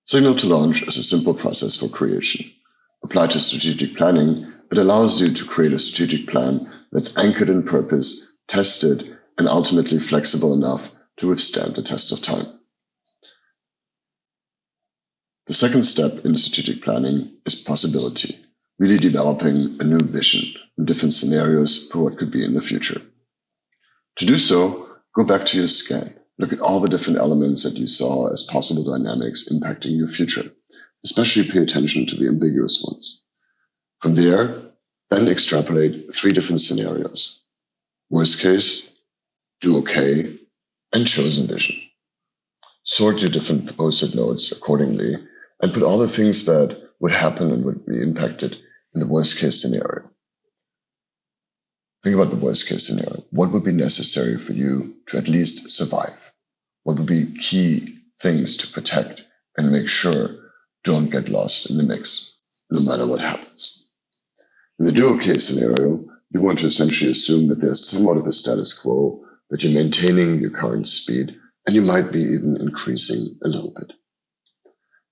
Signal2Launch is a simple process for creation. Applied to strategic planning, it allows you to create a strategic plan that's anchored in purpose, tested, and ultimately flexible enough to withstand the test of time. The second step in strategic planning is possibility, really developing a new vision in different scenarios for what could be in the future. To do so, go back to your scan. Look at all the different elements that you saw as possible dynamics impacting your future. Especially pay attention to the ambiguous ones. From there, then extrapolate 3 different scenarios. Worst case, do okay, and chosen vision. Sort your different post-it notes accordingly and put all the things that would happen and would be impacted in the worst case scenario. Think about the worst case scenario. What would be necessary for you to at least survive? What would be key things to protect and make sure don't get lost in the mix, no matter what happens? In the do okay scenario, you want to essentially assume that there's somewhat of a status quo, that you're maintaining your current speed, and you might be even increasing a little bit.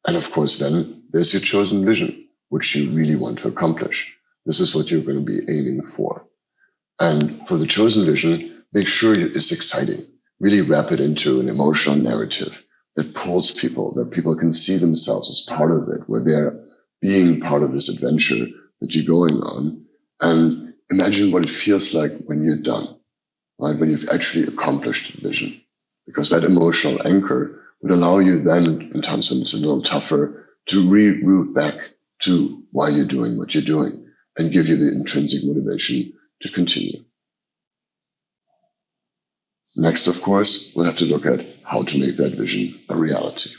And of course, then there's your chosen vision, which you really want to accomplish. This is what you're going to be aiming for. And for the chosen vision, make sure it's exciting. Really wrap it into an emotional narrative that pulls people, that people can see themselves as part of it, where they're being part of this adventure that you're going on. And imagine what it feels like when you're done, right? When you've actually accomplished the vision. Because that emotional anchor would allow you then, in times when it's a little tougher, to reroute back to why you're doing what you're doing and give you the intrinsic motivation to continue. Next, of course, we'll have to look at how to make that vision a reality.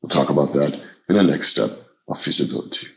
We'll talk about that in the next step of feasibility.